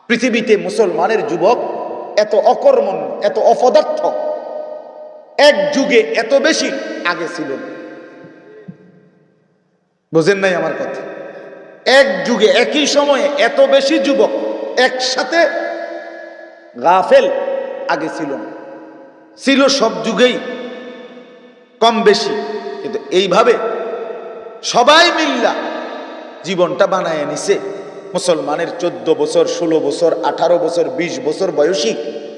পৃথিবীতে মুসলমানের যুবক এত অকর্মণ্য, এত অপদার্থ এক যুগে এত বেশি আগে ছিল না। বোঝেন নাই আমার কথা? এক যুগে একই সময়ে এত বেশি যুবক একসাথে গাফেল আগে ছিল না। ছিল সব যুগেই কম বেশি, কিন্তু এইভাবে সবাই মিল্লা জীবনটা বানায় নিছে। মুসলমানের 14 বছর, 16 বছর, 18 বছর, 20 বছর বয়সী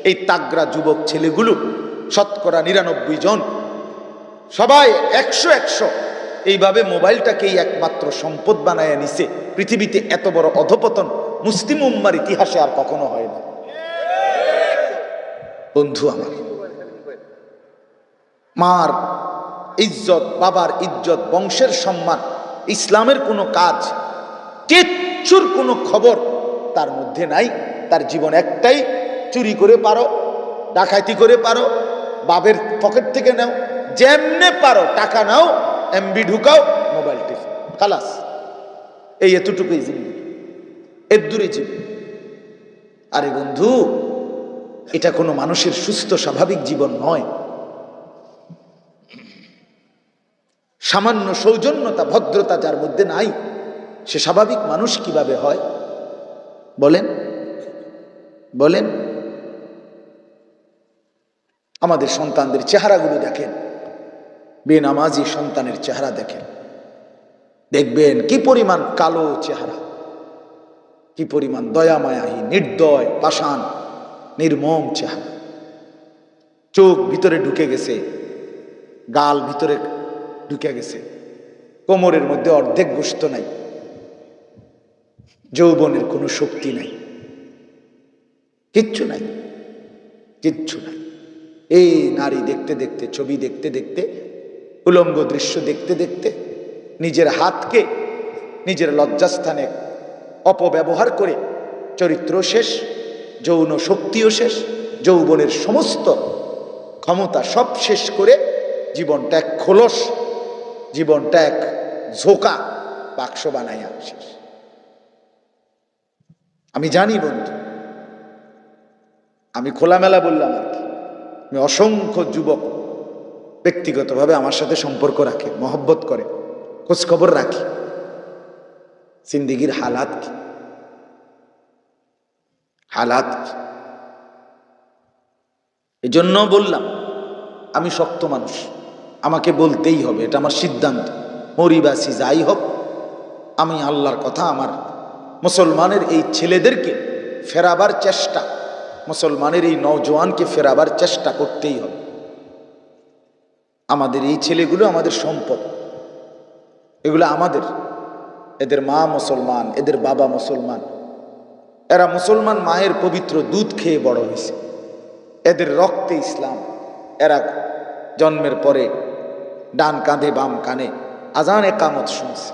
এই তাগড়া যুবক ছেলেগুলো শতকরা 99 জন সবাই 100 এইভাবে মোবাইলটাকেই একমাত্র সম্পদ বানায় নিছে। পৃথিবীতে এত বড় অধপতন মুসলিম উম্মার ইতিহাসে আর কখনো হয় না। বন্ধু আমার, মার ইজ্জত, বাবার ইজ্জত, বংশের সম্মান, ইসলামের কোনো কাজ, কিচ্ছুর কোনো খবর তার মধ্যে নাই। তার জীবন একটাই, চুরি করে পারো, ডাকাতি করে পারো, বাবের পকেট থেকে নাও, যেমনে পারো টাকা নাও, এমবি ঢুকাও, মোবাইল টিপো, খালাস। এই এতটুকুই জীবন, এর দূরে জীবন। আরে বন্ধু, এটা কোনো মানুষের সুস্থ স্বাভাবিক জীবন নয়। সামান্য সৌজন্যতা, ভদ্রতা যার মধ্যে নাই, সে স্বাভাবিক মানুষ কিভাবে হয় বলেন? বলেন। আমাদের সন্তানদের চেহারাগুলো দেখেন, বেনামাজি সন্তানের চেহারা দেখেন, দেখবেন কি পরিমাণ কালো চেহারা, কি পরিমাণ দয়ামায়াহীন, নির্দয়, পাষাণ, নির্মম চেহারা। চোখ ভিতরে ঢুকে গেছে, গাল ভিতরে ঢুকে গেছে, কোমরের মধ্যে অর্ধেক গোশত নাই, যৌবনের কোনো শক্তি নাই, কিচ্ছু নাই, কিচ্ছু নাই। এই নারী দেখতে দেখতে, ছবি দেখতে দেখতে, উলঙ্গ দৃশ্য দেখতে দেখতে নিজের হাতকে নিজের লজ্জাস্থানে অপব্যবহার করে চরিত্র শেষ, যৌন শক্তিও শেষ, যৌবনের সমস্ত ক্ষমতা সব শেষ করে জীবনটা এক খোলস, জীবনটা এক ঝোঁকা বাক্স বানাইয়া শেষ। আমি জানি বন্ধু, আমি খোলামেলা বললাম আর কি, আমি অসংখ্য যুবক ব্যক্তিগতভাবে আমার সাথে সম্পর্ক রাখে, মহব্বত করে, খোঁজখবর রাখি, জিন্দেগির হালাত কি, হালাত কি। এই জন্য বললাম আমি শক্ত মানুষ, আমাকে বলতেই হবে, এটা আমার সিদ্ধান্ত। মরিবাসী যাই হোক, আমি আল্লাহর কথা, আমার মুসলমানের এই ছেলেদেরকে ফেরাবার চেষ্টা, মুসলমানের এই নওজোয়ানকে ফেরাবার চেষ্টা করতেই হবে। আমাদের এই ছেলেগুলো আমাদের সম্পদ, এগুলো আমাদের। এদের মা মুসলমান, এদের বাবা মুসলমান, এরা মুসলমান মায়ের পবিত্র দুধ খেয়ে বড় হয়েছে, এদের রক্তে ইসলাম। এরা জন্মের পরে ডান কাঁধে বাম কানে আজান একামত শুনছে,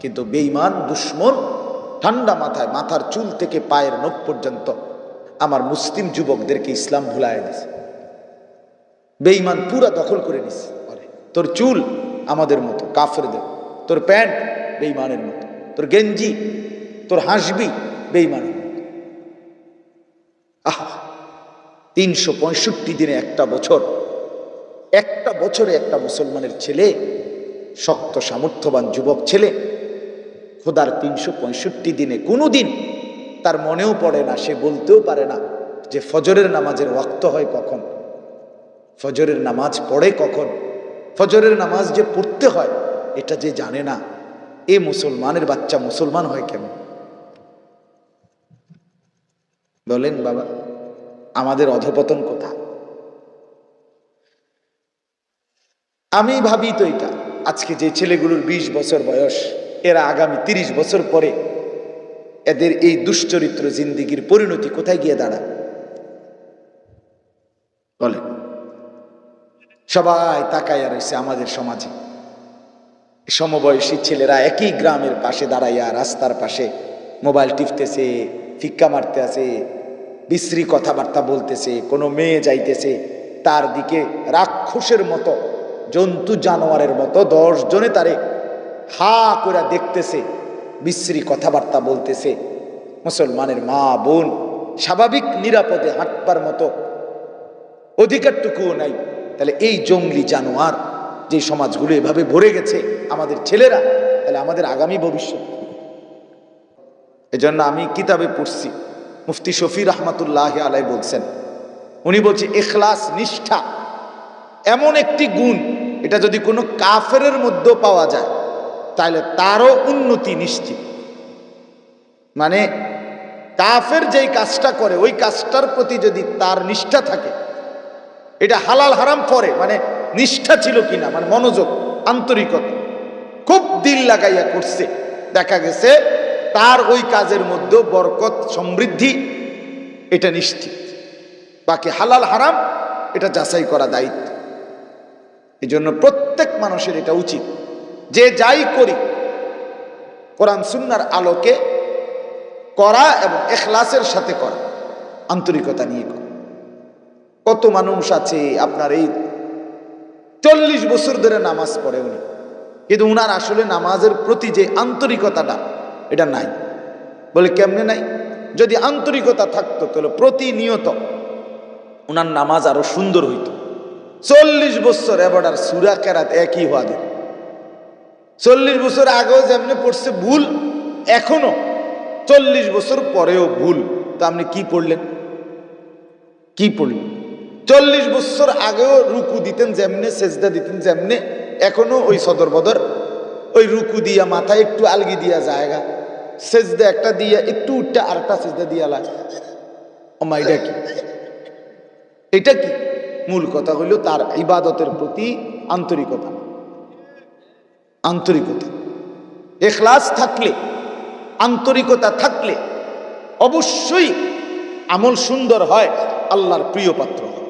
কিন্তু বেঈমান দুশ্মন ঠান্ডা মাথায় মাথার চুল থেকে পায়ের নখ পর্যন্ত আমার মুসলিম যুবকদেরকে ইসলাম ভুলায় দিছে। বেঈমান পুরা দখল করে নিছে। তোর চুল আমাদের মতো কাফেরদের, তোর প্যান্ট বেঈমানের মতো, তোর গেঞ্জি, তোর হাসবি বেঈমানের মতো। 365 দিনে একটা বছর, একটা বছরে একটা মুসলমানের ছেলে, শক্ত সামর্থ্যবান যুবক ছেলে, খোদার 365 দিনে কোনো দিন তার মনেও পড়ে না, সে বলতেও পারে না যে ফজরের নামাজের ওয়াক্ত হয় কখন, ফজরের নামাজ পড়ে কখন, ফজরের নামাজ যে পড়তে হয় এটা যে জানে না। এ মুসলমানের বাচ্চা মুসলমান হয় কেমন বলেন বাবা? আমাদের অধপতন কোথায়? আমি ভাবি তো এটা, আজকে যে ছেলেগুলোর 20 বছর বয়স, এরা আগামী 30 বছর পরে এদের এই দুশ্চরিত্র জিন্দিগির পরিণতি কোথায় গিয়ে দাঁড়ায় বলেন? সবাই তাকাইয়া রয়েছে আমাদের সমাজে, সমবয়সী ছেলেরা একই গ্রামের পাশে দাঁড়াইয়া রাস্তার পাশে মোবাইল টিপতেছে, ফিক্কা মারতে আছে, বিশ্রী কথাবার্তা বলতেছে। কোনো মেয়ে যাইতেছে, তার দিকে রাক্ষসের মতো, জন্তু জানোয়ারের মতো 10 জনে তারে হা করে দেখতেছে, বিশ্রী কথাবার্তা বলতেছে। মুসলমানের মা বোন স্বাভাবিক নিরাপদে হাঁটবার মতো অধিকারটুকুও নাই, তাহলে এই জঙ্গলি জানোয়ার যে সমাজগুলো এভাবে ভরে গেছে আমাদের ছেলেরা, তাহলে আমাদের আগামী ভবিষ্যৎ। এজন্য আমি কিতাবে পড়ছি, মুফতি শফি রহমাতুল্লাহ আলাই বলছেন, উনি বলছে ইখলাস নিষ্ঠা এমন একটি গুণ, এটা যদি কোনো কাফেরের মধ্যেও পাওয়া যায় তাহলে তারও উন্নতি নিশ্চিত। মানে কাফের যেই কাজটা করে ওই কাজটার প্রতি যদি তার নিষ্ঠা থাকে, এটা হালাল হারাম পরে, মানে নিষ্ঠা ছিল কিনা, মানে মনোযোগ, আন্তরিকতা, খুব দিল লাগাইয়া করছে, দেখা গেছে তার ওই কাজের মধ্যে বরকত সমৃদ্ধি এটা নিশ্চিত। বাকি হালাল হারাম এটা যাচাই করা দায়িত্ব। এই জন্য প্রত্যেক মানুষের এটা উচিত যে যাই করি কোরআন সুন্নাহর আলোকে করা এবং ইখলাসের সাথে করা, আন্তরিকতা নিয়ে করা। কত মানুষ আছে আপনার এই 40 বছর ধরে নামাজ পড়ে উনি, কিন্তু উনার আসলে নামাজের প্রতি যে আন্তরিকতাটা এটা নাই। বলে কেমনে নাই? যদি আন্তরিকতা থাকতো তাহলে প্রতিনিয়ত উনার নামাজ আরো সুন্দর হইত। 40 বছর এবার সূরা কেরাত একই হওয়া দেন। 40 বছর আগেও যেমনি পড়ছে ভুল, এখনো 40 বছর পরেও ভুল। তো আপনি কি পড়লেন? কি পড়লেন? 40 বছর আগেও রুকু দিতেন যেমনে, সেজদা দিতেন যেমনে, এখনো ওই সদর বদর, ওই রুকু দিয়া মাথায় একটু আলগি দিয়া জায়গা, সেজদা একটা দিয়া একটু উঠটা আর একটা সেজদা দিয়া লাগে। ওমা এটা কি? এটা কি? মূল কথা হইল তার ইবাদতের প্রতি আন্তরিকতা। আন্তরিকতা, ইখলাস থাকলে, আন্তরিকতা থাকলে অবশ্যই আমল সুন্দর হয়, আল্লাহর প্রিয় পাত্র হয়।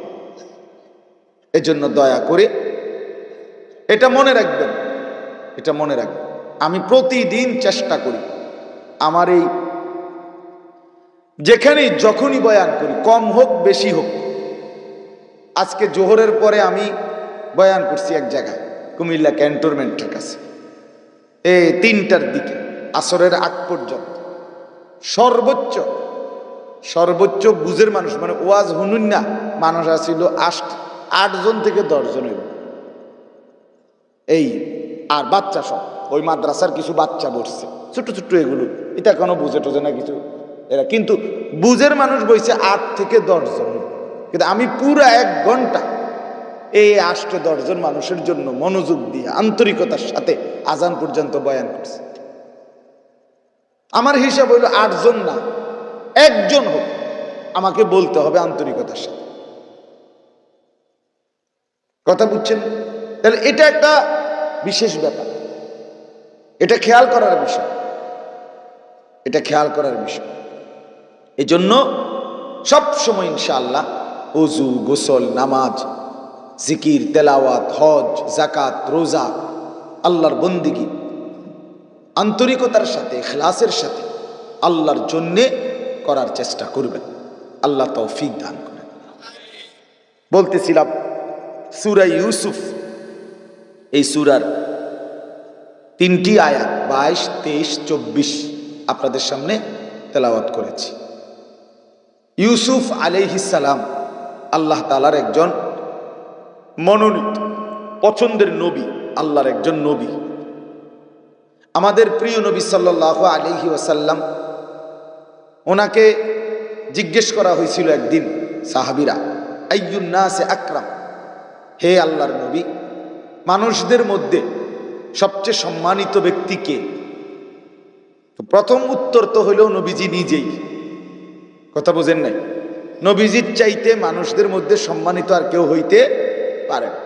এজন্য দয়া করে এটা মনে রাখবেন, এটা মনে রাখবেন। আমি প্রতিদিন চেষ্টা করি আমার এই যেখানেই যখনই বয়ান করি, কম হোক বেশি হোক, আজকে জোহরের পরে আমি বয়ান করছি এক জায়গায় কুমিল্লা ক্যান্টনমেন্টের কাছে, এই 3টার দিকে আসরের আগ পর্যন্ত সর্বোচ্চ সর্বোচ্চ বুঝের মানুষ, মানে ওয়াজ হুনুন না, মানুষ আসছিল 8 জন থেকে 10 জনের এই, আর বাচ্চা সব ওই মাদ্রাসার কিছু বাচ্চা বসছে, ছোট্ট ছোট্ট এগুলো, এটা কোনো বুঝে টোঝে না কিছু এরা, কিন্তু বুঝের মানুষ বইছে 8 থেকে 10 জন। কিন্তু আমি পুরা 1 ঘন্টা এই 8-10 জন মানুষের জন্য মনোযোগ দিয়ে আন্তরিকতার সাথে আজান পর্যন্ত বয়ান করছে। আমার হিসাব হইল 8 জন না, 1 জন হোক, আমাকে বলতে হবে আন্তরিকতার সাথে। কথা বুঝছেন? তাহলে এটা একটা বিশেষ ব্যাপার, এটা খেয়াল করার বিষয়, এটা খেয়াল করার বিষয়। এই জন্য সবসময় ইনশাআল্লাহ ওযু, গোসল, নামাজ, জিকির, তেলাওয়াত, হজ, যাকাত, রোজা, আল্লাহর বন্দিগি আন্তরিকতার সাথে, ইখলাসের সাথে আল্লাহর জন্যে করার চেষ্টা করবেন। আল্লাহ তৌফিক দান করেন। বলতেছিলাম সূরা ইউসুফ, এই সূরার 3টি আয়াত 22, 23, 24 আপনাদের সামনে তেলাওয়াত করেছি। ইউসুফ আলাইহিস সালাম আল্লাহ তাআলার একজন মনোনীত পছন্দের নবী, আল্লাহর একজন নবী। আমাদের প্রিয় নবী সাল্লাল্লাহু আলাইহি ওয়াসাল্লাম, ওনাকে জিজ্ঞেস করা হয়েছিল একদিন সাহাবীরা, আইয়ুন নাসে আকরাম, হে আল্লাহর নবী, মানুষদের মধ্যে সবচেয়ে সম্মানিত ব্যক্তি কে? তো প্রথম উত্তর তো হইল নবীজি নিজেই। কথা বোঝেন নাই? নবীজির চাইতে মানুষদের মধ্যে সম্মানিত আর কেউ হইতে পারে না।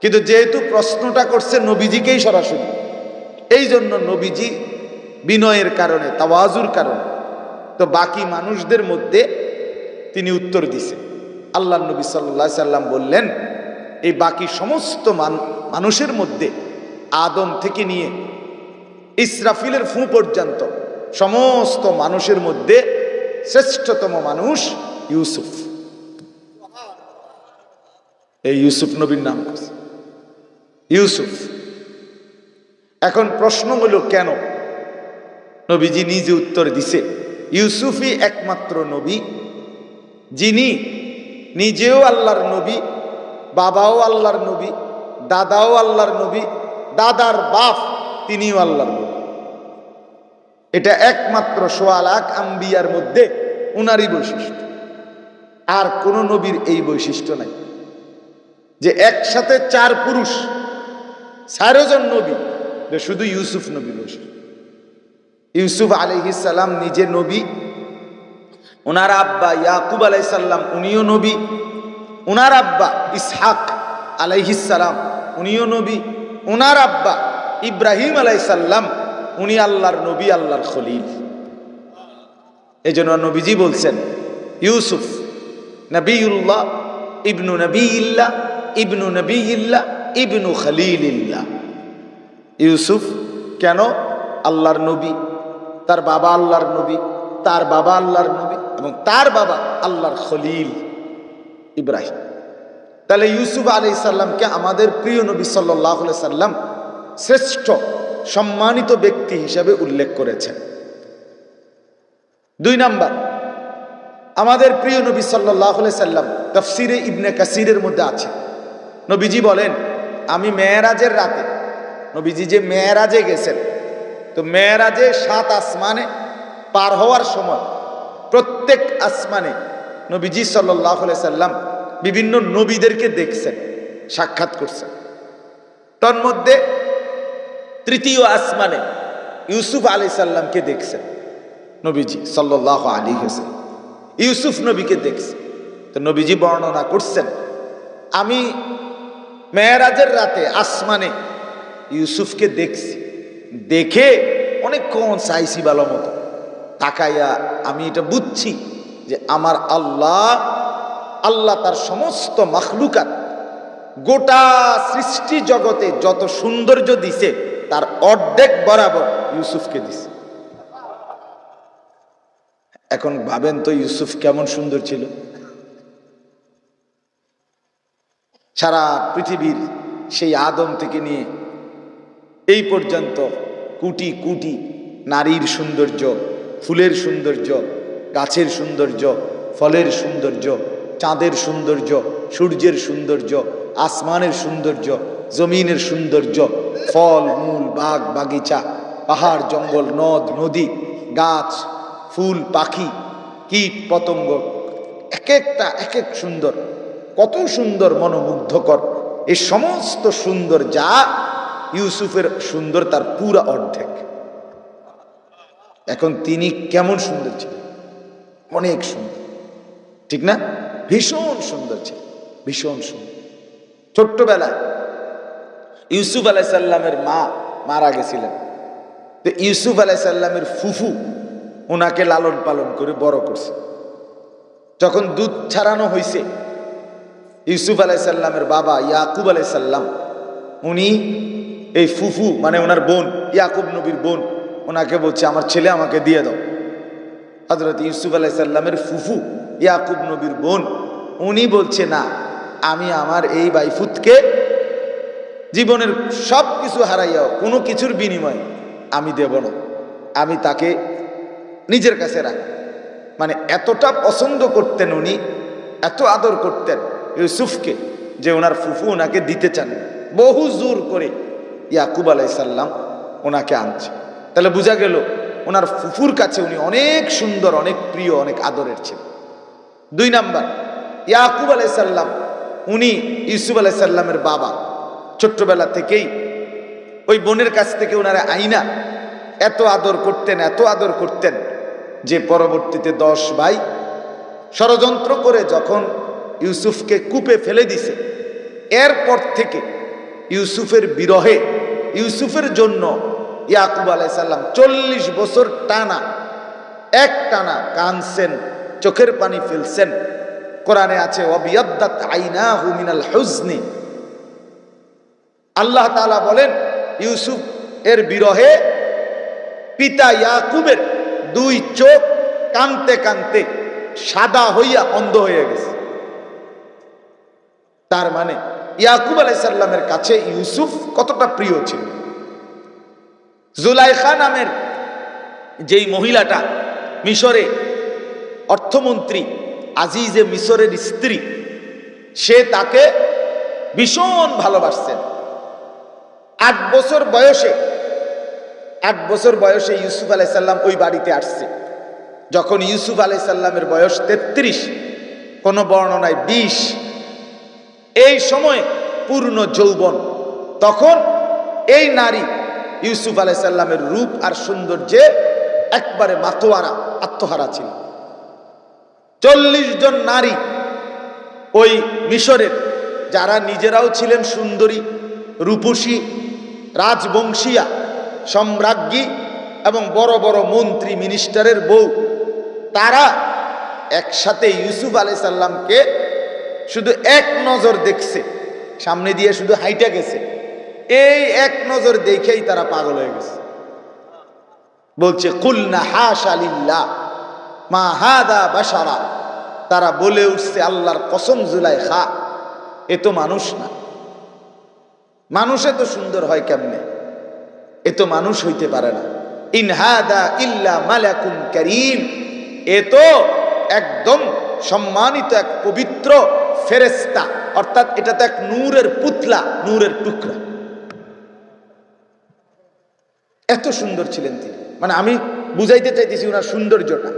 কিন্তু যেহেতু প্রশ্নটা করছে নবীজিকেই সরাসরি, এই জন্য নবীজি বিনয়ের কারণে, তাওয়াজুর কারণে, তো বাকি মানুষদের মধ্যে তিনি উত্তর দিছে। আল্লাহ নবী সাল্লাল্লাহু আলাইহি সাল্লাম বললেন, এই বাকি সমস্ত মানুষের মধ্যে আদম থেকে নিয়ে ইসরাফিলের ফু পর্যন্ত সমস্ত মানুষের মধ্যে শ্রেষ্ঠতম মানুষ ইউসুফ। এই ইউসুফ নবীর নাম ইউসুফ। এখন প্রশ্ন হলো কেন? নবীজি নিজে উত্তর দিছে, ইউসুফই একমাত্র নবী যিনি নিজেও আল্লাহর নবী, বাবাও আল্লাহর নবী, দাদাও আল্লাহর নবী, দাদার বাপ তিনিও আল্লাহর নবী। এটা একমাত্র সোয়া লাখ আম্বিয়ার মধ্যে উনারই বৈশিষ্ট্য। আর কোন নবীর এই বৈশিষ্ট্য নাই যে একসাথে চার পুরুষ 4 জন নবী, শুধু ইউসুফ নবী বৈশিষ্ট্য। ইউসুফ আলাইহিস সালাম নিজে নবী, ওনার আব্বা ইয়াকুব আলাইহিস সালাম উনিও নবী, ওনার আব্বা ইসহাক আলাইহিস সালাম উনিও নবী, ওনার আব্বা ইব্রাহিম আলাইহিস সালাম উনি আল্লাহর নবী, আল্লাহর খলিল। এজন্য নবীজি বলছেন ইউসুফ নবিউল্লাহ ইবনু নবিইল্লাহ ইবনু নবিইল্লাহ ইবনু খলিলিল্লাহ। ইউসুফ কেন? আল্লাহর নবী, তার বাবা আল্লাহর নবী, তার বাবা আল্লাহর নবী এবং তার বাবা আল্লাহর খলিল ইব্রাহিম। তাহলে ইউসুফ আলাইহিস সালামকে আমাদের প্রিয় নবী সাল্লাল্লাহু আলাইহি সাল্লাম শ্রেষ্ঠ সম্মানিত ব্যক্তি হিসেবে উল্লেখ করেছেন। 2 নাম্বার, আমাদের প্রিয় নবী সাল্লাল্লাহু আলাইহি সাল্লাম তাফসিরে ইবনে কাসিরের মধ্যে আছে, নবীজি বলেন আমি মেরাজের রাতে, নবীজি যে মেরাজে গেছেন, তো মেরাজে 7 আসমানে পার হওয়ার সময় প্রত্যেক আসমানে নবীজি সাল্লাল্লাহু আলাইহি সাল্লাম বিভিন্ন নবীদেরকে দেখছেন, সাক্ষাৎ করছেন। তার মধ্যে 3য় আসমানে ইউসুফ আলাইহিস সালামকে দেখছেন নবীজি সাল্লাল্লাহু আলাইহি ওয়াসাল্লাম, ইউসুফ নবীকে দেখছেন। তো নবীজি বর্ণনা করছেন আমি মেরাজের রাতে আসমানে ইউসুফকে দেখছি, দেখে অনেকক্ষণ চাইছি ভালো মতো, তাকাইয়া আমি এটা বুঝছি যে আমার আল্লাহ তার সমস্ত মাখলুকাত, গোটা সৃষ্টি জগতে যত সৌন্দর্য দিছে তার অর্ধেক বরাবর ইউসুফকে দিছে। এখন ভাবেন তো ইউসুফ কেমন সুন্দর ছিল। সারা পৃথিবীর সেই আদম থেকে নিয়ে এই পর্যন্ত কোটি কোটি নারীর সৌন্দর্য, ফুলের সৌন্দর্য, গাছের সৌন্দর্য, ফলের সৌন্দর্য, চাঁদের সৌন্দর্য, সূর্যের সৌন্দর্য, আসমানের সৌন্দর্য, জমিনের সৌন্দর্য, ফল মূল, বাগ বাগিচা, পাহাড় জঙ্গল, নদ নদী, গাছ, ফুল, পাখি, কীট পতঙ্গ, এক একটা এক এক সুন্দর, কত সুন্দর, মনোমুগ্ধকর। এই সমস্ত সুন্দর যা ইউসুফের সুন্দর তার পুরা অর্ধেক। এখন তিনি কেমন সুন্দর ছিলেন? অনেক সুন্দর, ঠিক না? ভীষণ সুন্দর ছিল, ভীষণ সুন্দর। ছোট্টবেলায় ইউসুফ আলাইহিস সালামের মা মারা গেছিলেন, তো ইউসুফ আলাইহিস সালামের ফুফু ওনাকে লালন পালন করে বড় করছে। যখন দুধ ছাড়ানো হয়েছে, ইউসুফ আলাইহিস সালামের বাবা ইয়াকুব আলাইহিস সালাম উনি এই ফুফু মানে ওনার বোন, ইয়াকুব নবীর বোন, ওনাকে বলছে আমার ছেলে আমাকে দিয়ে দাও। হযরত ইউসুফ আলাইহিস সালামের ফুফু ইয়াকুব নবীর বোন উনি বলছে না, আমি আমার এই বাইফুতকে জীবনের সব কিছু হারাইয়াও কোনো কিছুর বিনিময়ে আমি দেব না, আমি তাকে নিজের কাছে রাখি। মানে এতটা পছন্দ করতেন উনি, এত আদর করতেন ইউসুফকে যে ওনার ফুফু ওনাকে দিতে চান, বহু জোর করে ইয়াকুব আলাইহিস সালাম ওনাকে আনছে। তাহলে বোঝা গেল ওনার ফুফুর কাছে উনি অনেক সুন্দর, অনেক প্রিয়, অনেক আদরের ছিলেন। 2 নাম্বার, ইয়াকুব আলাইহিস সালাম উনি ইউসুফ আলাইহিস সালামের বাবা, ছোট্টবেলা থেকেই ওই বোনের কাছ থেকে ওনারা আইনা এত আদর করতেন, এত আদর করতেন যে পরবর্তীতে 10 ভাই ষড়যন্ত্র করে যখন ইউসুফকে কূপে ফেলে দিছে, এরপর থেকে ইউসুফের বিরহে, ইউসুফের জন্য ইয়াকুব আলাইহিস সালাম 40 বছর টানা এক টানা কাঁদছেন, চোখের পানি ফেলছেন। কোরআনে আছে ওয়াবিয়াদ্দাত আইনাহু মিনাল হুজনি, আল্লাহ তাআলা বলেন ইউসুফ এর বিরহে পিতা ইয়াকুবের 2 চোখ কাঁদতে কাঁদতে সাদা হইয়া অন্ধ হয়ে গেছে। তার মানে ইয়াকুব আলাইহিস সালামের কাছে ইউসুফ কতটা প্রিয় ছিল। জুলাইখা নামের যেই মহিলাটা মিশরে অর্থমন্ত্রী, আজিজে মিশরের স্ত্রী, সে তাকে ভীষণ ভালোবাসছেন। 8 বছর বয়সে ইউসুফ আলাইহিস সালাম ওই বাড়িতে আসছে। যখন ইউসুফ আলাইহিস সালামের বয়স 33, কোন বর্ণনায় 20, এই সময় পূর্ণ যৌবন, তখন এই নারী ইউসুফ আলাইহিস সালামের রূপ আর সৌন্দর্যে একবারে মাতোয়ারা, আত্মহারা ছিল। 40 জন নারী ওই মিশরের, যারা নিজেরাও ছিলেন সুন্দরী, রূপসী, রাজবংশীয়া, সম্রাজ্ঞী এবং বড় বড় মন্ত্রী মিনিস্টারের বউ, তারা একসাথে ইউসুফ আলাইহিস সালামকে শুধু এক নজর দেখছে, সামনে দিয়ে শুধু হাইটা গেছে, এই এক নজর দেখেই তারা পাগল হয়ে গেছে। বলছে কুলনা হাশা লিল্লাহ মা হাদা বাশারা, তারা বলে উঠছে আল্লাহর কসম জুলাইখা, এ তো মানুষ না, মানুষ এত সুন্দর হয় কেমনে, এ তো মানুষ হইতে পারে না। ইন হাদা ইল্লা মালাকুন কারীম, এ তো একদম সম্মানিত এক পবিত্র ফেরেশতা, অর্থাৎ এটা তো এক নূরের পুতলা, নূরের টুকরা। এত সুন্দর ছিলেন তিনি। মানে আমি বুঝাইতে চাইতেছি ওনার সৌন্দর্যটা,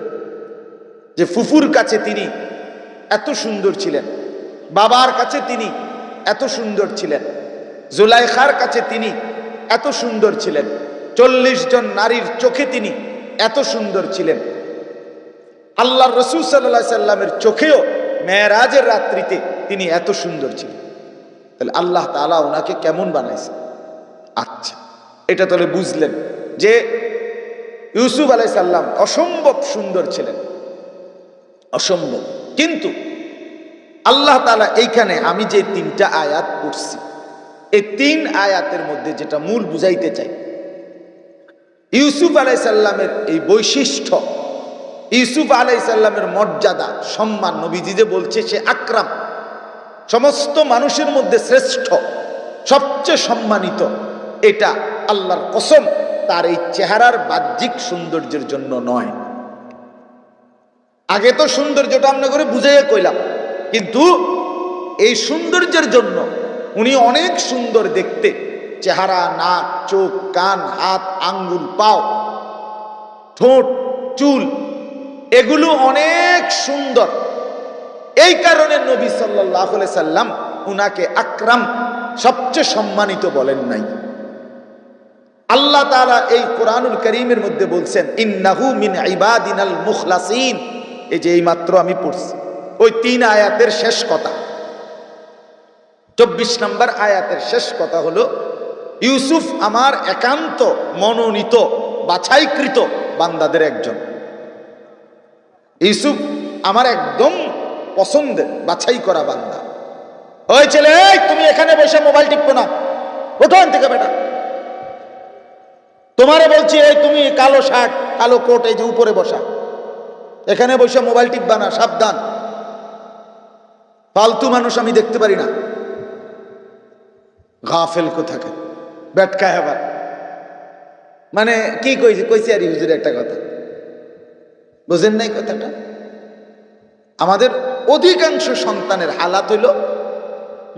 যে ফুফুর কাছে তিনি এত সুন্দর ছিলেন, বাবার কাছে তিনি এত সুন্দর ছিলেন, জুলাইখার কাছে তিনি এত সুন্দর ছিলেন, 40 জন নারীর চোখে তিনি এত সুন্দর ছিলেন, আল্লাহর রাসূল সাল্লাল্লাহু আলাইহি সাল্লামের চোখেও মেরাজের রাত্রিতে তিনি এত সুন্দর ছিলেন। তাহলে আল্লাহ তাআলা ওনাকে কেমন বানাইছে? আচ্ছা, এটা তাহলে বুঝলেন যে ইউসুফ আলাইহিস সালাম অসম্ভব সুন্দর ছিলেন, অসম্ভব। কিন্তু আল্লাহ তাআলা এইখানে আমি যে 3টা আয়াত পড়ছি, এই 3 আয়াতের মধ্যে যেটা মূল বুঝাইতে চাই, ইউসুফ আলাইহিস সালামের এই বৈশিষ্ট্য, ইউসুফ আলাইহিস সালামের মর্যাদা, সম্মান, নবীজি যে বলছে সে আকরাম, সমস্ত মানুষের মধ্যে শ্রেষ্ঠ, সবচেয়ে সম্মানিত, এটা আল্লাহর কসম তার এই চেহারার বাহ্যিক সৌন্দর্যের জন্য নয়। আগে তো সৌন্দর্যটা আমরা করে বুঝাইয়া কইলাম, কিন্তু এই সৌন্দর্যের জন্য উনি অনেক সুন্দর দেখতে, চেহারা, নাক, চোখ, কান, হাত, আঙ্গুল, পাও, ঠোঁট, চুল, এগুলো অনেক সুন্দর। এই কারণে নবী সাল্লাল্লাহু আলাইহি সাল্লাম উনাকে আকরাম, সবচেয়ে সম্মানিত বলেন নাই। আল্লাহ তাআলা এই কোরআনুল কারীমের মধ্যে বলছেন ইন্নাহু মিন ইবাদিনাল মুখলাসিন, এই যে এই মাত্র আমি পড়ছি ওই 3 আয়াতের শেষ কথা, 24 নম্বর আয়াতের শেষ কথা হলো ইউসুফ আমার একান্ত মনোনীত বাছাইকৃত বান্দাদের একজন। ইউসুফ আমার একদম পছন্দের বাছাই করা বান্দা। ওই ছেলে, এই তুমি এখানে বসে মোবাইল টিপো না, ওঠো এখান থেকে বেটা। তোমারে বলছি, এই তুমি কালো শার্ট, কালো কোট, এই যে উপরে বসা, এখানে বসে মোবাইল টিপবা না, সাবধান। ফালতু মানুষ আমি দেখতে পারি না, গাফেল কোথাকার, বেটকায় আবার। মানে কি কইছি আর হুজুর একটা কথা বুঝেন নাই কথাটা? আমাদের অধিকাংশ সন্তানের হালাত হইল,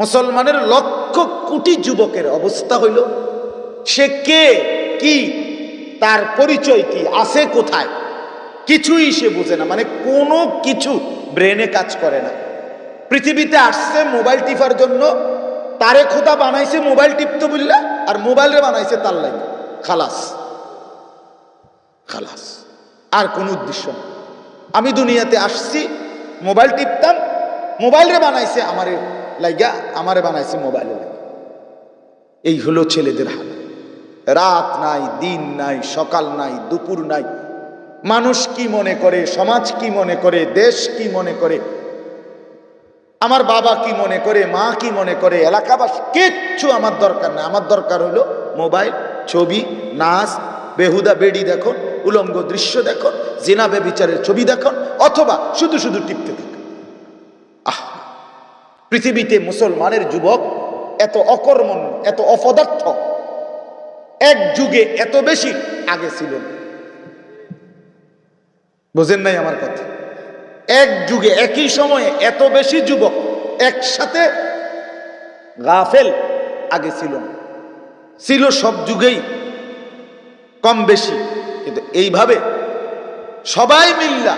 মুসলমানের লক্ষ কোটি যুবকের অবস্থা হইল, সে কে, কি, তার পরিচয় কি, আছে কোথায়, কিছুই সে বোঝে না। মানে কোনো কিছু ব্রেনে কাজ করে না। পৃথিবীতে আসছে মোবাইল টিপার জন্য, তারে খোদা বানাইছে মোবাইল টিপতে বললা, আর মোবাইলে বানাইছে তার লাগে, খালাস খালাস, আর কোন উদ্দেশ্য না। আমি দুনিয়াতে আসছি মোবাইল টিপতাম, মোবাইলে বানাইছে আমারে লাগা, আমারে বানাইছে মোবাইলে লাগা। এই হলো ছেলেদের হাল। রাত নাই, দিন নাই, সকাল নাই, দুপুর নাই। মানুষ কি মনে করে, সমাজ কি মনে করে, দেশ কি মনে করে, আমার বাবা কি মনে করে, মা কি মনে করে, এলাকাবাসী, কিচ্ছু আমার দরকার না। আমার দরকার হলো মোবাইল, ছবি, নাচ, বেহুদা বেডি দেখো, উলঙ্গ দৃশ্য দেখো, জিনা ব্যভিচারের ছবি দেখো, অথবা শুধু শুধু টিপতে থাকো। পৃথিবীতে মুসলমানের যুবক এত অকর্মণ্য, এত অপদার্থ এক যুগে এত বেশি আগে ছিল না। বোঝেন নাই আমার কথা? এক যুগে একই সময়ে এত বেশি যুবক একসাথে গাফেল আগে ছিল না। ছিল সব যুগেই কম বেশি, কিন্তু এইভাবে সবাই মিল্লা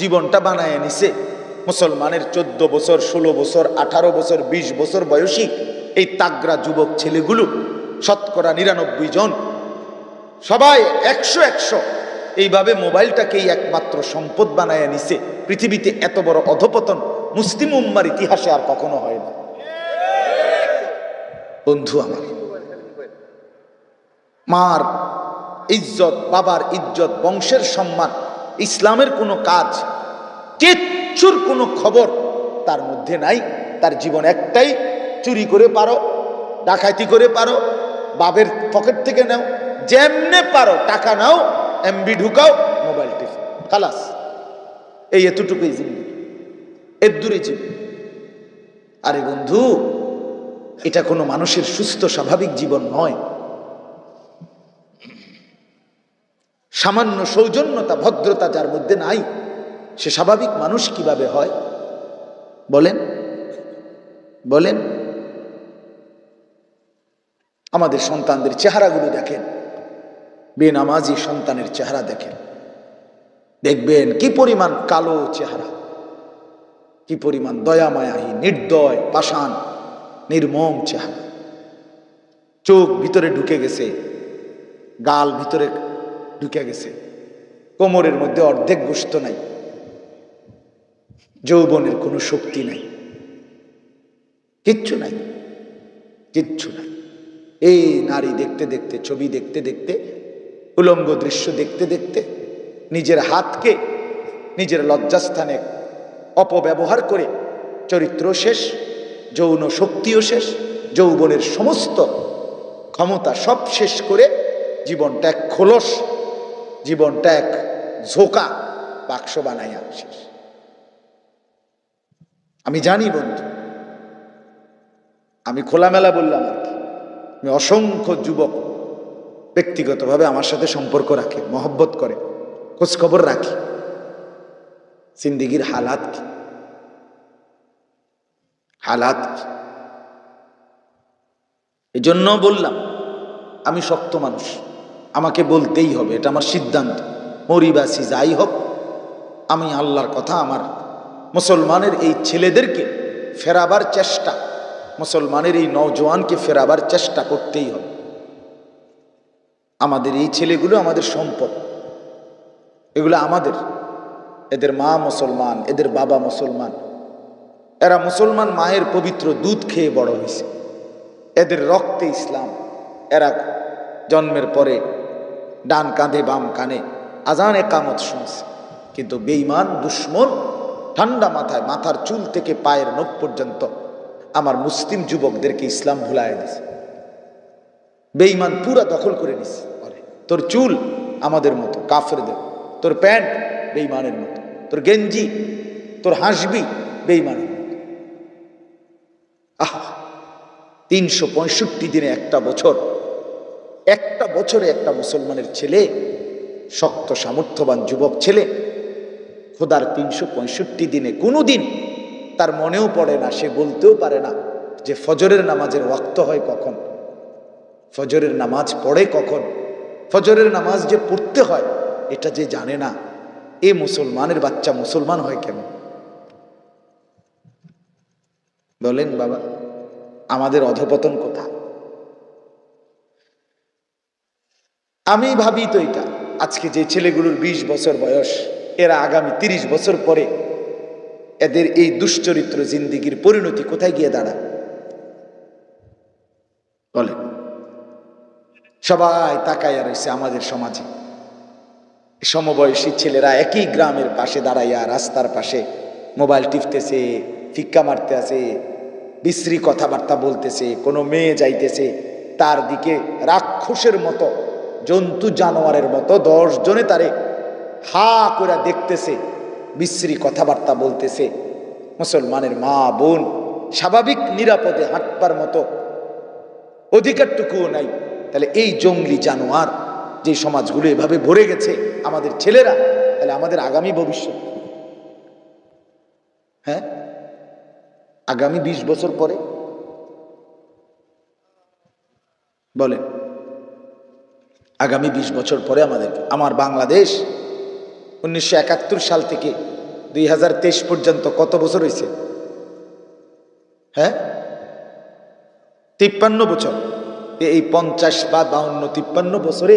জীবনটা বানায় নিছে। মুসলমানের 14 বছর, 16 বছর, 18 বছর, 20 বছর বয়সী এই তাগড়া যুবক ছেলেগুলো শতকরা 99 জন সবাই 100 এইভাবে মোবাইলটাকেই একমাত্র সম্পদ বানায় নিছে। পৃথিবীতে এত বড় অধপতন মুসলিম উম্মার ইতিহাসে আর কখনো হয় না। বন্ধু আমার, মার ইজ্জত, বাবার ইজ্জত, বংশের সম্মান, ইসলামের কোনো কাজ, কিচ্ছুর কোনো খবর তার মধ্যে নাই। তার জীবন একটাই, চুরি করে পারো, ডাকাতি করে পারো, বাবের পকেট থেকে নাও, যেমনে পারো টাকা নাও, এমবি ঢুকাও, মোবাইল টিপো, খালাস। এই এতটুকুই জিন্দগি, এর দূরে জীবন। আরে বন্ধু, এটা কোনো মানুষের সুস্থ স্বাভাবিক জীবন নয়। সামান্য সৌজন্যতা, ভদ্রতা যার মধ্যে নাই, সে স্বাভাবিক মানুষ কিভাবে হয় বলেন? বলেন। আমাদের সন্তানদের চেহারাগুলো দেখেন, বেনামাজি সন্তানের চেহারা দেখেন, দেখবেন কি পরিমাণ কালো চেহারা, কি পরিমাণ দয়া মায়াহীন, নির্দয়, পাষাণ, নির্মম চেহারা। চোখ ভিতরে ঢুকে গেছে, গাল ভিতরে ঢুকে গেছে, কোমরের মধ্যে অর্ধেক গোশত নাই, যৌবনের কোনো শক্তি নাই, কিচ্ছু নাই, কিচ্ছু নাই। এই নারী দেখতে দেখতে, ছবি দেখতে দেখতে, উলঙ্গ দৃশ্য দেখতে দেখতে নিজের হাতকে নিজের লজ্জাস্থানে অপব্যবহার করে চরিত্র শেষ, যৌন শক্তিও শেষ, যৌবনের সমস্ত ক্ষমতা সব শেষ করে জীবনটা এক খোলস, জীবনটা এক ঝোঁকা বাক্স বানাইয়া শেষ। আমি জানি বন্ধু, আমি খোলামেলা বললাম আর কি, আমি অসংখ্য যুবক ব্যক্তিগতভাবে আমার সাথে সম্পর্ক রাখে, মহব্বত করে, খোঁজখবর রাখি, জিন্দেগির হালাত কি, হালাত কি। এই জন্য বললাম আমি শক্ত মানুষ, আমাকে বলতেই হবে, এটা আমার সিদ্ধান্ত। মরিবাসী যাই হোক, আমি আল্লাহর কথা, আমার মুসলমানের এই ছেলেদেরকে ফেরাবার চেষ্টা, মুসলমানের এই নওজোয়ানকে ফেরাবার চেষ্টা করতেই হবে। আমাদের এই ছেলেগুলো আমাদের সম্পদ, এগুলো আমাদের। এদের মা মুসলমান, এদের বাবা মুসলমান, এরা মুসলমান মায়ের পবিত্র দুধ খেয়ে বড় হয়েছে, এদের রক্তে ইসলাম। এরা জন্মের পরে ডান কাঁধে বাম কানে আজান একামত শুনছে, কিন্তু বেঈমান দুশ্মন ঠান্ডা মাথায় মাথার চুল থেকে পায়ের নখ পর্যন্ত আমার মুসলিম যুবকদেরকে ইসলাম ভুলায় দিছে। বেঈমান পুরা দখল করে নিছে। তোর চুল আমাদের মতো কাফেরদের, তোর প্যান্ট বেঈমানের মতো, তোর গেঞ্জি, তোর হাসবি বেঈমানের মতো। 365 দিনে একটা বছর, একটা বছরে একটা মুসলমানের ছেলে, শক্ত সামর্থ্যবান যুবক ছেলে, খোদার 365 দিনে কোনো দিন তার মনেও পড়ে না, সে বলতেও পারে না যে ফজরের নামাজের ওয়াক্ত হয় কখন, ফজরের নামাজ পড়ে কখন, ফজরের নামাজ যে পড়তে হয় এটা যে জানে না। এ মুসলমানের বাচ্চা মুসলমান হয় কেমন বলেন বাবা? আমাদের অধপতন কোথা? আমি ভাবি তো এটা, আজকে যে ছেলেগুলোর 20 বছর বয়স, এরা আগামী 30 বছর পরে এদের এই দুশ্চরিত্র জিন্দিগির পরিণতি কোথায় গিয়ে দাঁড়ায় বলেন? সবাই তাকাইয়া রয়েছে আমাদের সমাজে, সমবয়সী ছেলেরা একই গ্রামের পাশে দাঁড়াইয়া রাস্তার পাশে মোবাইল টিপতেছে, ফিক্কা মারতে আছে, বিশ্রী কথাবার্তা বলতেছে, কোনো মেয়ে যাইতেছে তার দিকে রাক্ষসের মতো, জন্তু জানোয়ারের মতো 10 জনে তারে হা করে দেখতেছে, বিশ্রী কথাবার্তা বলতেছে। মুসলমানের মা বোন স্বাভাবিক নিরাপদে হাঁটবার মতো অধিকারটুকুও নাই। তাহলে এই জঙ্গলি জানোয়ার যে সমাজগুলো এভাবে ভরে গেছে, আমাদের ছেলেরা তাহলে আমাদের আগামী ভবিষ্যৎ, হ্যাঁ, আগামী 20 বছর পরে বলেন, আগামী 20 বছর পরে আমার বাংলাদেশ 1971 সাল থেকে 2023 পর্যন্ত কত বছর হয়েছে? হ্যাঁ, 53 বছর। এই 50 বা 52 53 বছরে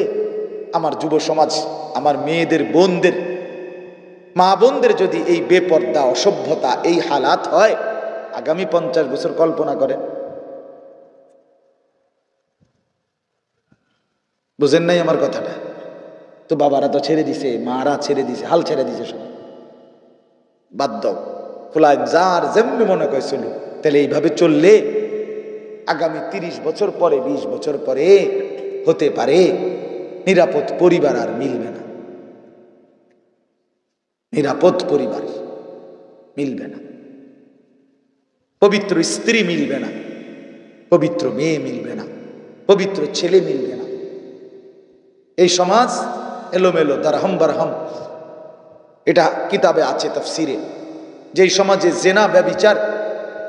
আমার যুব সমাজ, আমার মেয়েদের, বোনদের, মা বোনদের যদি এই বেপর্দা, অসভ্যতা, এই হালাত হয়, আগামী 50 বছর কল্পনা করেন। বুঝেন নাই আমার কথাটা? তো বাবারা তো ছেড়ে দিছে, মারা ছেড়ে দিছে, হাল ছেড়ে দিছে, সব বাদ দাও, খোলায় যার যেমনি মনে করে চলুক। তাহলে এইভাবে চললে আগামী 30 বছর পরে, 20 বছর পরে হতে পারে নিরাপদ পরিবার আর মিলবে না, নিরাপদ পরিবার মিলবে না, পবিত্র স্ত্রী মিলবে না, পবিত্র মেয়ে মিলবে না, পবিত্র ছেলে মিলবে না। এই সমাজ এলোমেলো, দারহম বারহম। এটা কিতাবে আছে, তাফসিরে, যেই সমাজে জেনা, ব্যভিচার,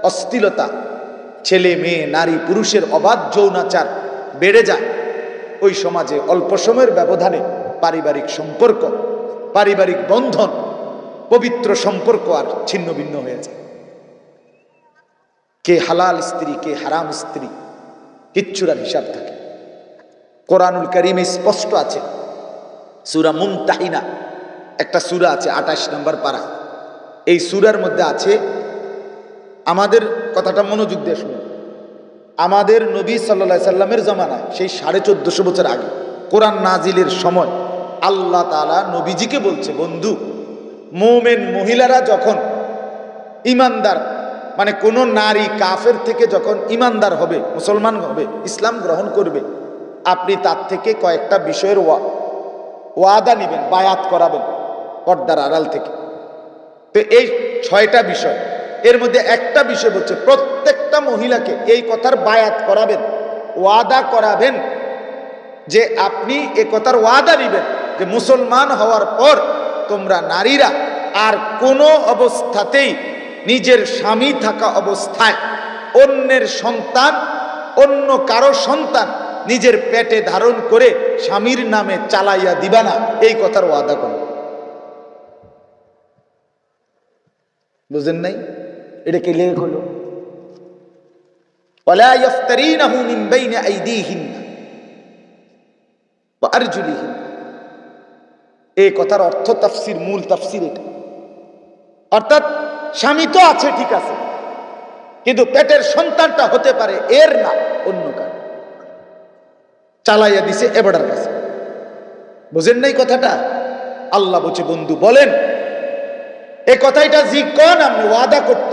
অশ্লীলতা, ছেলে মেয়ে, নারী পুরুষের অবাধ যৌনাচার বেড়ে যায়, ওই সমাজে অল্প সময়ের ব্যবধানে পারিবারিক সম্পর্ক, পারিবারিক বন্ধন, পবিত্র সম্পর্ক আর ছিন্ন ভিন্ন হয়ে যায়। কে হালাল স্ত্রী, কে হারাম স্ত্রী, কিচ্ছুরার হিসাব থাকে। কোরআনুল কারীমে স্পষ্ট আছে, সূরা মুমতাহিনা একটা সূরা আছে, 28 নম্বর পারা। এই সূরার মধ্যে আছে, আমাদের কথাটা মনোযোগ দিয়ে শুনুন, আমাদের নবী সাল্লাল্লাহু আলাইহি সাল্লামের জামানায়, সেই 1450 বছর আগে কোরআন নাজিলের সময় আল্লাহ তাআলা নবীজিকে বলছে, বন্ধু, মুমিন মহিলারা যখন ইমানদার, মানে কোন নারী কাফের থেকে যখন ইমানদার হবে, মুসলমান হবে, ইসলাম গ্রহণ করবে, আপনি তার থেকে কয়েকটা বিষয়ের ওয়াদা নিবেন, বায়াত করাবেন পর্দার আড়াল থেকে। তো এই 6টা বিষয়, এর মধ্যে একটা বিষয় হচ্ছে প্রত্যেকটা মহিলাকে এই কথার বায়াত করাবেন, ওয়াদা করাবেন, যে আপনি এ কথার ওয়াদা নিবেন যে মুসলমান হওয়ার পর তোমরা নারীরা আর কোনো অবস্থাতেই নিজের স্বামী থাকা অবস্থায় অন্যের সন্তান, অন্য কারো সন্তান নিজের পেটে ধারণ করে স্বামীর নামে চালাইয়া দিবা না, এই কথার ওয়াদা করো। বুঝেন নাই? এটা কে লেখ হলো? ওয়ালা ইফতারিনাহু মিন বাইনি আইদিহিন্না ওয়া আরজুলিহিন্না। এই কথার অর্থ, তাফসীর, মূল তাফসীর এটা। অর্থাৎ স্বামী তো আছে, ঠিক আছে, কিন্তু পেটের সন্তানটা হতে পারে এর না, অন্য কার, চালাইয়া দিছে এবারের কাছে। বুঝেন নাই কথাটা? আল্লাহ বলছে, বন্ধু বলেন এ কথাটা জি কোন আমি ওয়াদা করত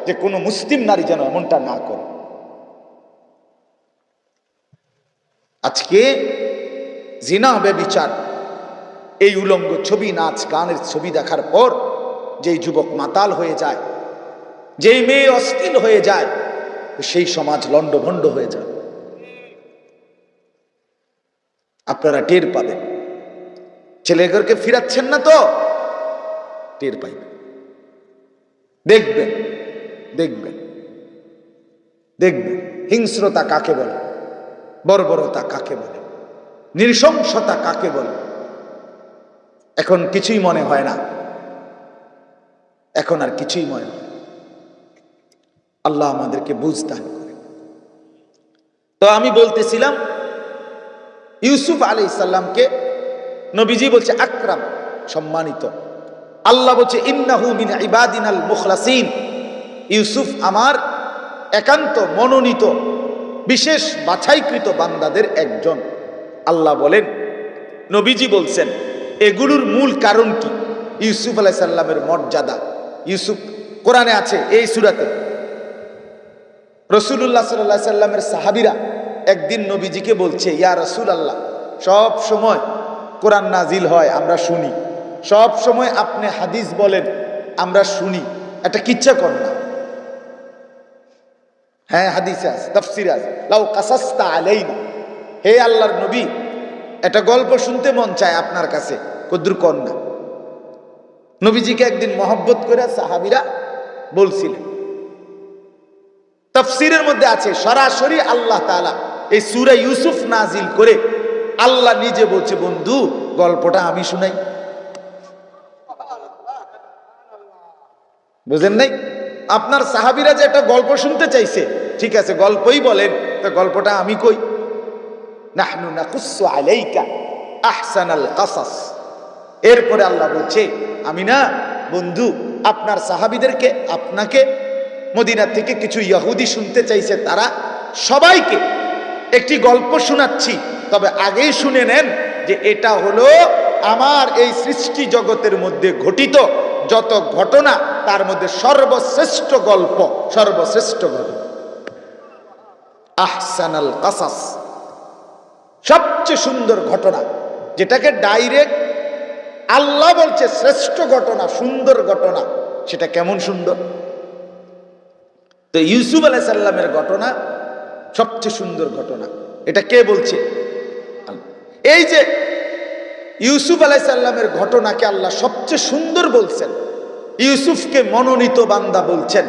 যে কোন মুসলিম নারী যেন এমনটা না করে। আজকে জিনা, ব্যভিচার, এই উলঙ্গ ছবি, নাচ গানের ছবি দেখার পর যেই যুবক মাতাল হয়ে যায়, যেই মেয়ে অশ্লীল হয়ে যায়, সেই সমাজ লন্ডভন্ড হয়ে যায়। আপনারা টের পাবেন। ছেলেদেরকে ফিরাচ্ছেন না তো টের পাইবেন, দেখবেন, দেখবেন, দেখবেন হিংস্রতা কাকে বলে, বর্বরতা কাকে বলে, নৃশংসতা কাকে বলে। এখন কিছুই মনে হয় না, এখন আর কিছুই মনে হয়। আল্লাহ আমাদেরকে বুঝ দান করে। তো আমি বলতেছিলাম, ইউসুফ আলাইহিস সালামকে নবীজি বলছে আকরাম, সম্মানিত। আল্লাহ বলছে ইন্নাহু মিন ইবাদিনাল মুখলাসিন, ইউসুফ আমার একান্ত মনোনীত বিশেষ বাছাইকৃত বান্দাদের একজন। আল্লাহ বলেন, নবীজি বলছেন, এগুলোর মূল কারণ কি? ইউসুফ আলাইহিস সালামের মর্যাদা। ইউসুফ কোরআনে আছে, এই সূরাতে। রাসূলুল্লাহ সাল্লাল্লাহু আলাইহি সাল্লামের সাহাবীরা একদিন নবীজিকে বলছে, ইয়া রাসূলুল্লাহ, সব সময় কোরআন নাজিল হয় আমরা শুনি, সব সময় আপনি হাদিস বলেন আমরা শুনি, এটা কিচ্ছা কর না। হ্যাঁ, হাদিসে আছে, তাফসীরে আছে, লাউ কাসাসতা আলাইনা, হে আল্লাহর নবী, এটা গল্প শুনতে মন চায় আপনার কাছে, কদ্দুর কর না। নবীজিকে একদিন মহব্বত করে সাহাবীরা বলছিলেন, তাফসীরের মধ্যে আছে সরাসরি আল্লাহ তাআলা এই সূরা ইউসুফ নাজিল করে আল্লাহ নিজে বলছে, বন্ধু গল্পটা আমি শুনাই। বুঝেন নাই? আপনার সাহাবীরা যে একটা গল্প শুনতে চাইছে, ঠিক আছে গল্পই বলেন, তো গল্পটা আমি কই। নাহনু নাকুসসু আলাইকা আহসানাল কাসাস। এরপরে আল্লাহ বলছে, আমি না বন্ধু আপনার সাহাবীদেরকে, আপনাকে, মদিনা থেকে কিছু ইহুদি শুনতে চাইছে, তারা সবাইকে একটি গল্প শোনাচ্ছি। তবে আগেই শুনে নেন যে এটা হলো আমার এই সৃষ্টি জগতের মধ্যে ঘটিত যত ঘটনা তার মধ্যে সর্বশ্রেষ্ঠ গল্প, সর্বশ্রেষ্ঠ গল্প আহসানাল কাসাস, সবচেয়ে সুন্দর ঘটনা, যেটাকে ডাইরেক্ট আল্লাহ বলছে শ্রেষ্ঠ ঘটনা, সুন্দর ঘটনা। সেটা কেমন সুন্দর? তো ইউসুফ আলাইহিস সালামের ঘটনা সবচেয়ে সুন্দর ঘটনা। এটা কে বলছে? এই যে ইউসুফ আলাইহিস সালামের ঘটনাকে আল্লাহ সবচেয়ে সুন্দর বলছেন, ইউসুফকে মনোনীত বান্দা বলছেন,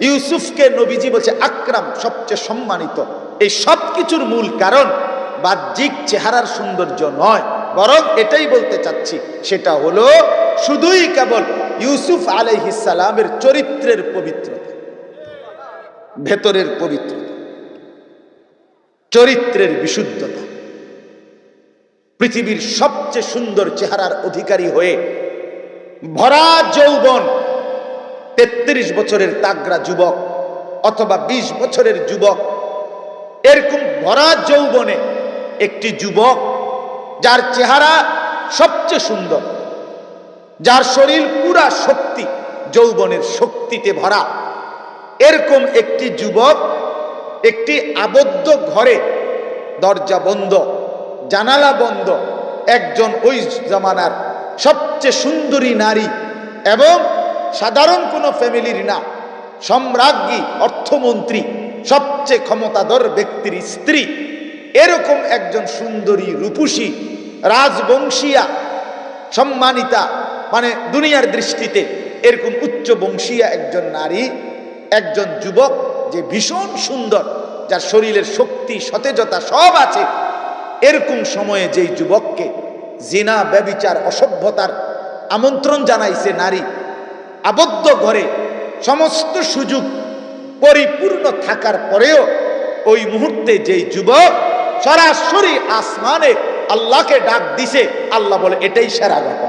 ইউসুফকে নবীজি বলছে আকরাম, সবচেয়ে সম্মানিত। এই সব কিছুর মূল কারণ বাহ্যিক চেহারার সৌন্দর্য নয়, বরং এটাই বলতে চাচ্ছি, সেটা হলো শুধুই কেবল ইউসুফ আলাইহিস সালামের চরিত্রের পবিত্রতা, ভেতরের পবিত্রতা, চরিত্রের বিশুদ্ধতা। পৃথিবীর সবচেয়ে সুন্দর চেহারার অধিকারী হয়ে ভরা যৌবন, 33 বছরের তাগড়া যুবক অথবা 20 বছরের যুবক, এরকম ভরা যৌবনে একটি যুবক যার চেহারা সবচেয়ে সুন্দর, যার শরীর পুরা শক্তি, যৌবনের শক্তিতে ভরা, এরকম একটি যুবক একটি আবদ্ধ ঘরে, দরজা বন্ধ, জানালা বন্ধ, একজন ওই জামানার সবচেয়ে সুন্দরী নারী এবং সাধারণ কোনো ফ্যামিলির না, সম্রাজ্ঞী, অর্থমন্ত্রী, সবচেয়ে ক্ষমতাধর ব্যক্তির স্ত্রী, এরকম একজন সুন্দরী, রূপসী, রাজবংশীয়া, সম্মানিতা, মানে দুনিয়ার দৃষ্টিতে এরকম উচ্চ বংশীয়া একজন নারী, একজন যুবক যে ভীষণ সুন্দর, যার শরীরের শক্তি, সতেজতা সব আছে, এরকম সময়ে যেই যুবককে জিনা, ব্যভিচার, অসভ্যতার আমন্ত্রণ জানাইছে নারী, আবদ্ধ ঘরে সমস্ত সুযোগ পরিপূর্ণ থাকার পরেও ওই মুহূর্তে যেই যুবক সরাসরি আসমানে আল্লাহকে ডাক দিছে, আল্লাহ বলে এটাই সেরা ঘটনা।